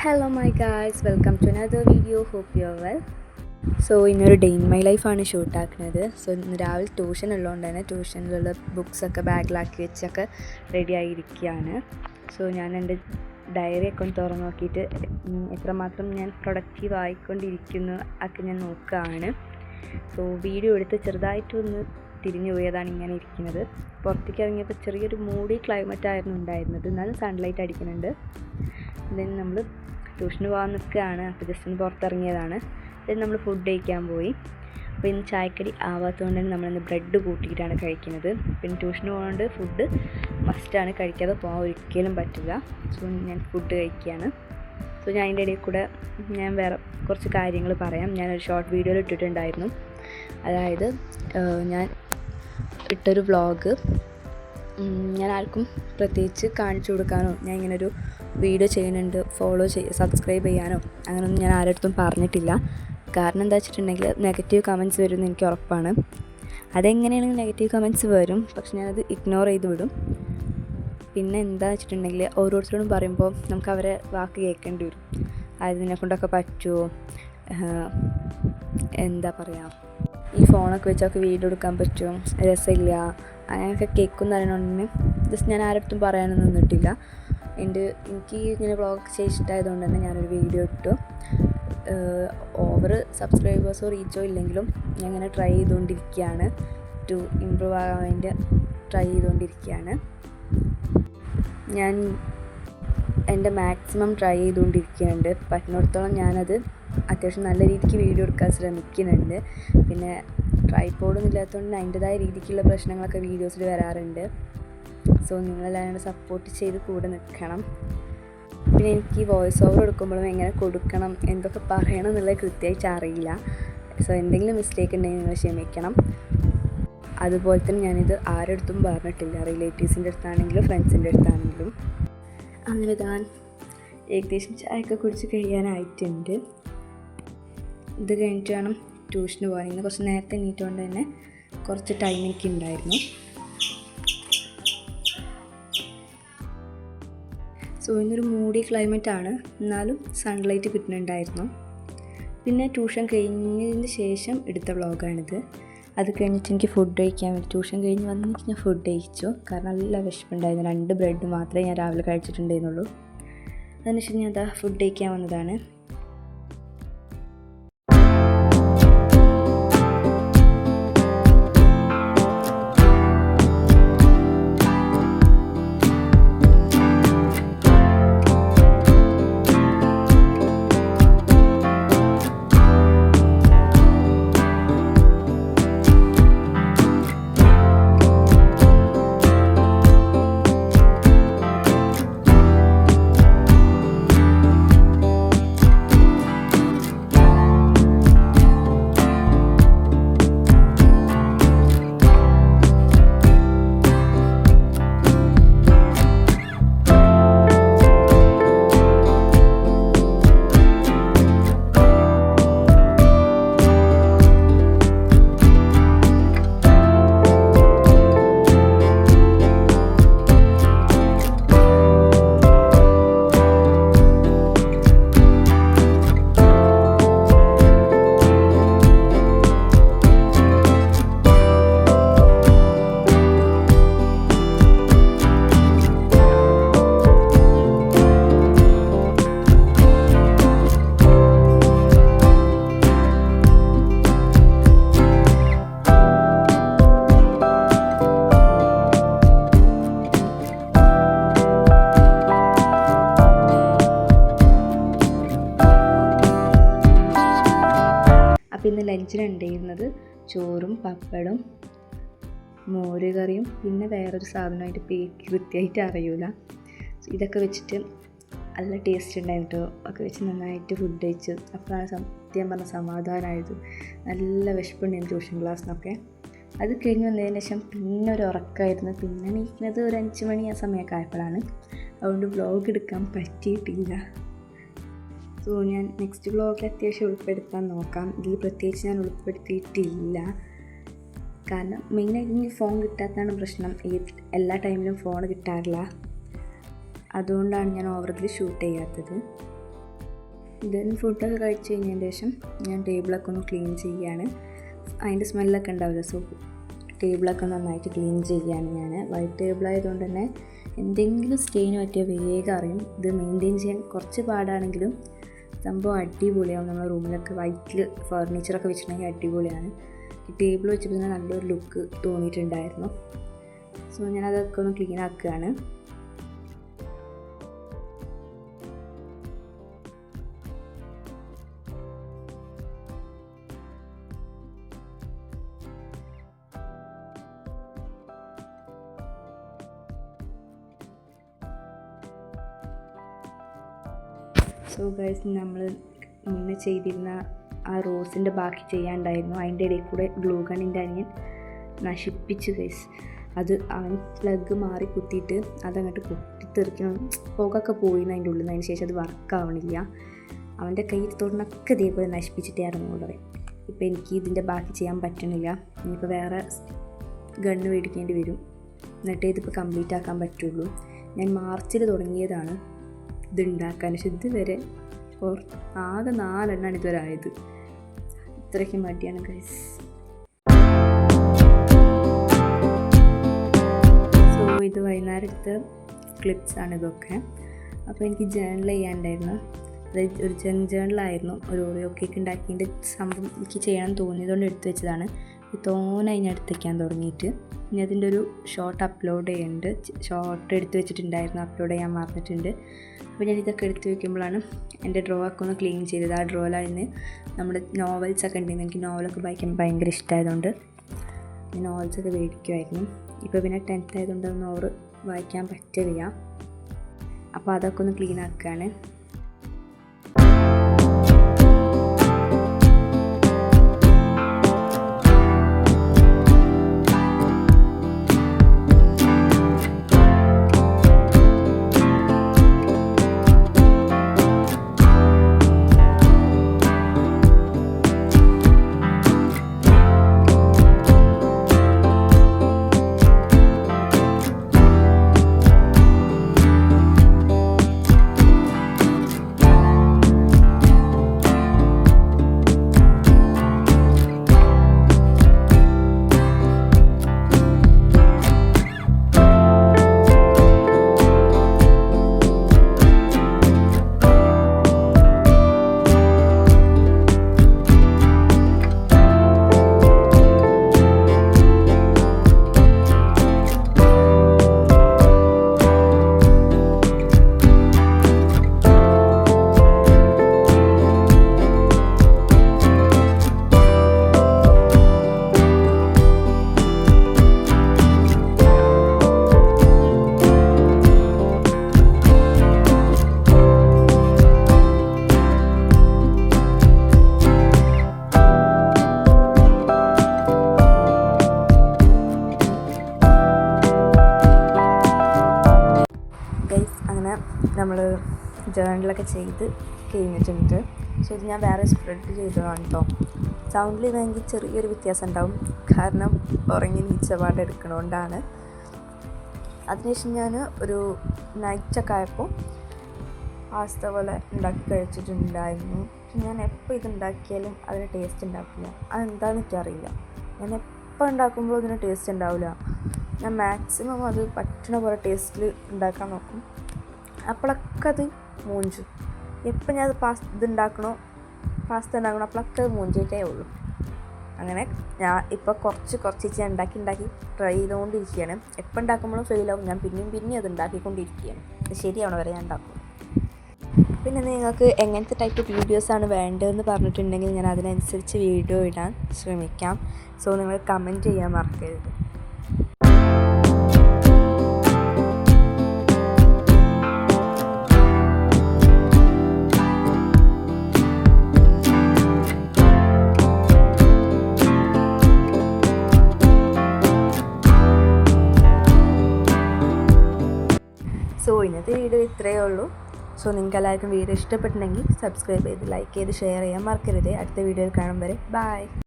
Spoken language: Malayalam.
Hello my guys, welcome to another video. Hope you are well. ഇന്നൊരു ഡേ ഇൻ മൈ ലൈഫാണ് ഷൂട്ടാക്കുന്നത്. ഇന്ന് രാവിലെ ട്യൂഷൻ ഉള്ളതുകൊണ്ട് തന്നെ ട്യൂഷനിലുള്ള ബുക്സൊക്കെ ബാഗിലാക്കി വെച്ചൊക്കെ റെഡി ആയിരിക്കുകയാണ്. ഞാൻ എൻ്റെ ഡയറിയൊക്കെ ഒന്ന് തുറന്ന് നോക്കിയിട്ട് എത്രമാത്രം ഞാൻ പ്രൊഡക്റ്റീവ് ആയിക്കൊണ്ടിരിക്കുന്നു ഒക്കെ ഞാൻ നോക്കുകയാണ്. വീഡിയോ എടുത്ത് ചെറുതായിട്ടൊന്ന് തിരിഞ്ഞു പോയതാണ് ഇങ്ങനെ ഇരിക്കുന്നത്. പുറത്തേക്ക് ഇറങ്ങിയപ്പോൾ ചെറിയൊരു മൂടി ക്ലൈമറ്റ് ആയിരുന്നു ഉണ്ടായിരുന്നത്, എന്നാലും സൺലൈറ്റ് അടിക്കുന്നുണ്ട്. നമ്മൾ ട്യൂഷന് പോകാൻ നിൽക്കുകയാണ്. അപ്പോൾ ജസ്റ്റ് ഒന്ന് പുറത്തിറങ്ങിയതാണ്. നമ്മൾ ഫുഡ് കഴിക്കാൻ പോയി. അപ്പോൾ ഇന്ന് ചായക്കടി ആവാത്തതുകൊണ്ട് തന്നെ നമ്മളിന്ന് ബ്രെഡ് കൂട്ടിയിട്ടാണ് കഴിക്കുന്നത്. പിന്നെ ട്യൂഷന് പോകുന്നതുകൊണ്ട് ഫുഡ് മസ്റ്റാണ്, കഴിക്കാതെ പോകാൻ ഒരിക്കലും പറ്റില്ല. ഞാൻ ഫുഡ് കഴിക്കുകയാണ്. ഞാൻ അതിൻ്റെ ഇടയിൽ കൂടെ ഞാൻ വേറെ കുറച്ച് കാര്യങ്ങൾ പറയാം. ഞാനൊരു ഷോർട്ട് വീഡിയോയിൽ ഇട്ടിട്ടുണ്ടായിരുന്നു. അതായത് ഞാൻ ഇട്ടൊരു വ്ളോഗ് ഞാൻ ആർക്കും പ്രത്യേകിച്ച് കാണിച്ചു കൊടുക്കാനോ ഞാൻ ഇങ്ങനൊരു വീഡിയോ ചെയ്യുന്നുണ്ട് സബ്സ്ക്രൈബ് ചെയ്യാനോ അങ്ങനെയൊന്നും ഞാൻ ആരുടെ പറഞ്ഞിട്ടില്ല. കാരണം എന്താ വെച്ചിട്ടുണ്ടെങ്കിൽ നെഗറ്റീവ് കമൻറ്റ്സ് വരുമെന്ന് എനിക്ക് ഉറപ്പാണ്. അതെങ്ങനെയാണെങ്കിൽ നെഗറ്റീവ് കമൻറ്റ്സ് വരും, പക്ഷെ ഞാനത് ഇഗ്നോർ ചെയ്ത് വിടും. പിന്നെ എന്താ വെച്ചിട്ടുണ്ടെങ്കിൽ ഓരോരുത്തരോടും പറയുമ്പോൾ നമുക്ക് അവരെ വാക്ക് കേൾക്കേണ്ടി വരും. അതായത് ഇതിനെക്കൊണ്ടൊക്കെ പറ്റുമോ, എന്താ പറയുക, ഈ ഫോണൊക്കെ വെച്ചൊക്കെ വീഡിയോ എടുക്കാൻ പറ്റുമോ, രസമില്ല, അങ്ങനെയൊക്കെ കേൾക്കുന്ന അറിയണമെന്ന് ജസ്റ്റ് ഞാൻ ആരുടെ പറയാനൊന്നും നിന്നിട്ടില്ല. എനിക്ക് ഇങ്ങനെ വ്ളോഗ് ചെയ്യാൻ ഇഷ്ടമായതുകൊണ്ട് തന്നെ ഞാനൊരു വീഡിയോ ഇട്ടു. ഓവർ സബ്സ്ക്രൈബേഴ്സോ റീച്ചോ ഇല്ലെങ്കിലും ഞാൻ ഇങ്ങനെ ട്രൈ ചെയ്തുകൊണ്ടിരിക്കുകയാണ്. ടു ഇമ്പ്രൂവ് ആകാൻ വേണ്ടി ട്രൈ ചെയ്തുകൊണ്ടിരിക്കുകയാണ്. ഞാൻ എൻ്റെ മാക്സിമം ട്രൈ ചെയ്തുകൊണ്ടിരിക്കുന്നുണ്ട്. പറ്റുന്നിടത്തോളം ഞാനത് അത്യാവശ്യം നല്ല രീതിക്ക് വീഡിയോ എടുക്കാൻ ശ്രമിക്കുന്നുണ്ട്. പിന്നെ ട്രൈപോഡൊന്നും ഇല്ലാത്തതുകൊണ്ട് അതിൻ്റെതായ രീതിക്കുള്ള പ്രശ്നങ്ങളൊക്കെ വീഡിയോസിൽ വരാറുണ്ട്. നിങ്ങളെല്ലാവരും സപ്പോർട്ട് ചെയ്ത് കൂടെ നിൽക്കണം. പിന്നെ എനിക്ക് വോയിസ് ഓവർ കൊടുക്കുമ്പോഴും എങ്ങനെ കൊടുക്കണം, എന്തൊക്കെ പറയണം എന്നുള്ളത് കൃത്യമായിട്ട് അറിയില്ല. എന്തെങ്കിലും മിസ്റ്റേക്ക് ഉണ്ടെങ്കിൽ നിങ്ങൾ ക്ഷമിക്കണം. അതുപോലെ തന്നെ ഞാനിത് ആരുടെ അടുത്തും പറഞ്ഞിട്ടില്ല, റിലേറ്റീവ്സിൻ്റെ അടുത്താണെങ്കിലും ഫ്രണ്ട്സിൻ്റെ അടുത്താണെങ്കിലും. അങ്ങനെ ഞാൻ ഏകദേശം ചായയൊക്കെ കുടിച്ച് കഴിയാനായിട്ടുണ്ട്. ഇത് കഴിഞ്ഞിട്ട് വേണം ട്യൂഷന് പോകാൻ. ഇന്ന് കുറച്ച് നേരത്തെ എണീറ്റുകൊണ്ട് തന്നെ കുറച്ച് ടൈം എനിക്ക് ഉണ്ടായിരുന്നു. ഇന്നൊരു മൂടി ക്ലൈമറ്റാണ്, എന്നാലും സൺലൈറ്റ് കിട്ടുന്നുണ്ടായിരുന്നു. പിന്നെ ട്യൂഷൻ കഴിഞ്ഞതിന് ശേഷം എടുത്ത വ്ളോഗാണിത്. അത് കഴിഞ്ഞിട്ട് എനിക്ക് ഫുഡ് കഴിക്കാൻ വേണ്ടി ട്യൂഷൻ കഴിഞ്ഞ് വന്നിട്ട് ഞാൻ ഫുഡ് കഴിച്ചു. കാരണം നല്ല വിശപ്പുണ്ടായിരുന്നു. 2 ബ്രെഡ് മാത്രമേ ഞാൻ രാവിലെ കഴിച്ചിട്ടുണ്ടായിരുന്നുള്ളൂ. അതിനുശേഷം ഞാൻ ഫുഡ് കഴിക്കാൻ വന്നതാണ്. ഇന്ന് ലഞ്ചിനുണ്ടായിരുന്നത് ചോറും പപ്പടും മോര് കറിയും പിന്നെ വേറൊരു സാധനമായിട്ട് പേര് കൃത്യമായിട്ട് അറിയില്ല. ഇതൊക്കെ വെച്ചിട്ട് നല്ല ടേസ്റ്റ് ഉണ്ടായിരുന്നു. ഒക്കെ വെച്ച് നന്നായിട്ട് ഫുഡ് കഴിച്ചു. അപ്പോഴാണ് സത്യം പറഞ്ഞ സമാധാനമായത്. നല്ല വിശപ്പുണ്ടായിരുന്നു ട്യൂഷൻ ക്ലാസ്സിനൊക്കെ. അത് കഴിഞ്ഞ് വന്നതിന് ശേഷം പിന്നെ ഒരു ഉറക്കമായിരുന്നു. പിന്നെ എണീക്കുന്നത് ഒരു 5 മണി ആ സമയമൊക്കെ ആയപ്പോഴാണ്. അതുകൊണ്ട് വ്ളോഗ് എടുക്കാൻ പറ്റിയിട്ടില്ല. ഞാൻ നെക്സ്റ്റ് വ്ളോഗിൽ അത്യാവശ്യം ഉൾപ്പെടുത്താൻ നോക്കാം. ഇതിൽ പ്രത്യേകിച്ച് ഞാൻ ഉൾപ്പെടുത്തിയിട്ടില്ല. കാരണം മെയിനായിട്ട് എനിക്ക് ഫോൺ കിട്ടാത്തതാണ് പ്രശ്നം. എല്ലാ ടൈമിലും ഫോൺ കിട്ടാറില്ല. അതുകൊണ്ടാണ് ഞാൻ ഓവറിൽ ഷൂട്ട് ചെയ്യാത്തത്. ദെൻ ഫുഡൊക്കെ കഴിച്ച് കഴിഞ്ഞതിന് ശേഷം ഞാൻ ടേബിളൊക്കെ ഒന്ന് ക്ലീൻ ചെയ്യുകയാണ്. അതിൻ്റെ സ്മെല്ലൊക്കെ ഉണ്ടാവില്ല, സോ ടേബിളൊക്കെ നന്നായിട്ട് ക്ലീൻ ചെയ്യുകയാണ് ഞാൻ. വൈറ്റ് ടേബിൾ ആയതുകൊണ്ട് തന്നെ എന്തെങ്കിലും സ്റ്റെയിന് പറ്റിയാൽ വേഗം അറിയും. ഇത് മെയിൻറ്റെയിൻ ചെയ്യാൻ കുറച്ച് പാടാണെങ്കിലും സംഭവം അടിപൊളിയാവും. നമ്മുടെ റൂമിലൊക്കെ വൈറ്റിൽ ഫർണിച്ചറൊക്കെ വെച്ചിട്ടുണ്ടെങ്കിൽ അടിപൊളിയാണ്. ഈ ടേബിൾ വെച്ചപ്പോൾ തന്നെ നല്ലൊരു ലുക്ക് തോന്നിയിട്ടുണ്ടായിരുന്നു. സോ ഞാനതൊക്കെ ഒന്ന് ക്ലീൻ ആക്കുകയാണ്. സോ ഗൈസ്, നമ്മൾ മുന്നേ ചെയ്തിരുന്ന ആ റോസിൻ്റെ ബാക്കി ചെയ്യാണ്ടായിരുന്നു. അതിൻ്റെ ഇടയിൽ കൂടെ ഗ്ലൂ ഗണ്ണിൻ്റെ അനിയൻ നശിപ്പിച്ച് ഗൈസ്. അത് അവൻ പ്ലഗ് മാറി കുത്തിയിട്ട് അതങ്ങോട്ട് കുത്തിത്തെറിക്കണം. പുകയൊക്കെ പോയിന്ന് അതിൻ്റെ ഉള്ളിൽ നിന്ന്. അതിന് ശേഷം അത് വർക്കാവണില്ല. അവൻ്റെ കയ്യിൽ തൊടുന്നൊക്കെ ഇതേപോലെ നശിപ്പിച്ചിട്ടേ ഇറങ്ങുള്ളൂ. ഇപ്പോൾ എനിക്ക് ഇതിൻ്റെ ബാക്കി ചെയ്യാൻ പറ്റണില്ല. ഇനിയിപ്പോൾ വേറെ ഗണ്ണ് മേടിക്കേണ്ടി വരും. എന്നിട്ടേ ഇതിപ്പോൾ കംപ്ലീറ്റ് ആക്കാൻ പറ്റുള്ളൂ. ഞാൻ മാർച്ചിൽ തുടങ്ങിയതാണ് ഇതുണ്ടാക്കാൻ. പക്ഷെ ഇതുവരെ ആകെ 4 എണ്ണമാണ് ഇതുവരെ ആയത്. ഇത്രയ്ക്ക് മടിയാണ് ഗൈസ്. സോ ഇത് വൈകുന്നേരം എടുത്ത ക്ലിപ്സാണ് ഇതൊക്കെ. അപ്പോൾ എനിക്ക് ജേർണൽ ചെയ്യാണ്ടായിരുന്നു. അതായത് ഒരു ജേർണലായിരുന്നു. ഒരു ഓറിയോ കേക്ക് ഉണ്ടാക്കിയതിൻ്റെ സംഭവം എനിക്ക് ചെയ്യണം തോന്നിയതുകൊണ്ട് എടുത്തു വെച്ചതാണ്. തോനെ അതിന് എടുത്ത് വയ്ക്കാൻ തുടങ്ങിയിട്ട് ഇനി അതിൻ്റെ ഒരു ഷോർട്ട് അപ്ലോഡ് ചെയ്യുന്നുണ്ട്. ഷോർട്ട് എടുത്ത് വെച്ചിട്ടുണ്ടായിരുന്നു, അപ്ലോഡ് ചെയ്യാൻ മറന്നിട്ടുണ്ട്. അപ്പോൾ ഞാൻ ഇതൊക്കെ എടുത്ത് വയ്ക്കുമ്പോഴാണ് എൻ്റെ ഡ്രോ ഒക്കെ ഒന്ന് ക്ലീൻ ചെയ്തത്. ആ ഡ്രോയിലായിരുന്നു നമ്മുടെ നോവൽസൊക്കെ ഉണ്ടെങ്കിൽ എനിക്ക് നോവലൊക്കെ വായിക്കാൻ ഭയങ്കര ഇഷ്ടമായതുകൊണ്ട് നോവൽസൊക്കെ മേടിക്കുമായിരുന്നു. ഇപ്പോൾ പിന്നെ 10th ആയതുകൊണ്ട് ഒന്നും ഓവർ വായിക്കാൻ പറ്റില്ല. അപ്പോൾ അതൊക്കെ ഒന്ന് ക്ലീൻ ആക്കുകയാണ്. നമ്മൾ ജേർണലൊക്കെ ചെയ്ത് കഴിഞ്ഞിട്ടുണ്ട്. പക്ഷേ ഇത് ഞാൻ വേറെ സ്പ്രെഡ് ചെയ്തതാണ് കേട്ടോ. സൗണ്ടിൽ ഇതെങ്കിൽ ചെറിയൊരു വ്യത്യാസം ഉണ്ടാവും, കാരണം ഉറങ്ങി നീച്ചപാട് എടുക്കണോണ്ടാണ്. അതിനുശേഷം ഞാൻ ഒരു നൈറ്റൊക്കെ ആയപ്പോൾ പാസ്ത പോലെ ഉണ്ടാക്കി കഴിച്ചിട്ടുണ്ടായിരുന്നു. പക്ഷെ ഞാൻ എപ്പോൾ ഇതുണ്ടാക്കിയാലും അതിന് ടേസ്റ്റ് ഉണ്ടാക്കില്ല. അതെന്താണെന്ന് എനിക്കറിയില്ല. ഞാൻ എപ്പോൾ ഉണ്ടാക്കുമ്പോൾ അതിന് ടേസ്റ്റ് ഉണ്ടാവില്ല. ഞാൻ മാക്സിമം അത് പറ്റണ പോലെ ടേസ്റ്റിൽ ഉണ്ടാക്കാൻ നോക്കും. അപ്പോഴൊക്കെ അത് മൂഞ്ചു. എപ്പോൾ ഞാൻ പാസ്ത ഉണ്ടാക്കണോ അപ്പോഴൊക്കെ അത് മൂഞ്ചിയിട്ടേ ഉള്ളൂ. അങ്ങനെ ഞാൻ ഇപ്പോൾ കുറച്ച് ഞാൻ ഉണ്ടാക്കി ട്രൈ ചെയ്തുകൊണ്ടിരിക്കുകയാണ്. എപ്പോൾ ഉണ്ടാക്കുമ്പോഴും ഫെയിലാവും. ഞാൻ പിന്നെയും അത് ഉണ്ടാക്കിക്കൊണ്ടിരിക്കുകയാണ്. അത് ശരിയാവണ വരെ ഞാൻ ഉണ്ടാക്കും. പിന്നെ നിങ്ങൾക്ക് എങ്ങനത്തെ ടൈപ്പ് വീഡിയോസാണ് വേണ്ടതെന്ന് പറഞ്ഞിട്ടുണ്ടെങ്കിൽ ഞാൻ അതിനനുസരിച്ച് വീഡിയോ ഇടാൻ ശ്രമിക്കാം. സോ നിങ്ങൾ കമൻറ്റ് ചെയ്യാൻ മറക്കരുത്. സോ ഇന്നത്തെ വീഡിയോ ഇത്രയേ ഉള്ളൂ. സോ നിങ്ങൾക്ക് എല്ലാവർക്കും വീഡിയോ ഇഷ്ടപ്പെട്ടിട്ടുണ്ടെങ്കിൽ സബ്സ്ക്രൈബ് ചെയ്ത് ലൈക്ക് ചെയ്ത് ഷെയർ ചെയ്യാൻ മറക്കരുത്. അടുത്ത വീഡിയോയിൽ കാണും വരെ ബൈ.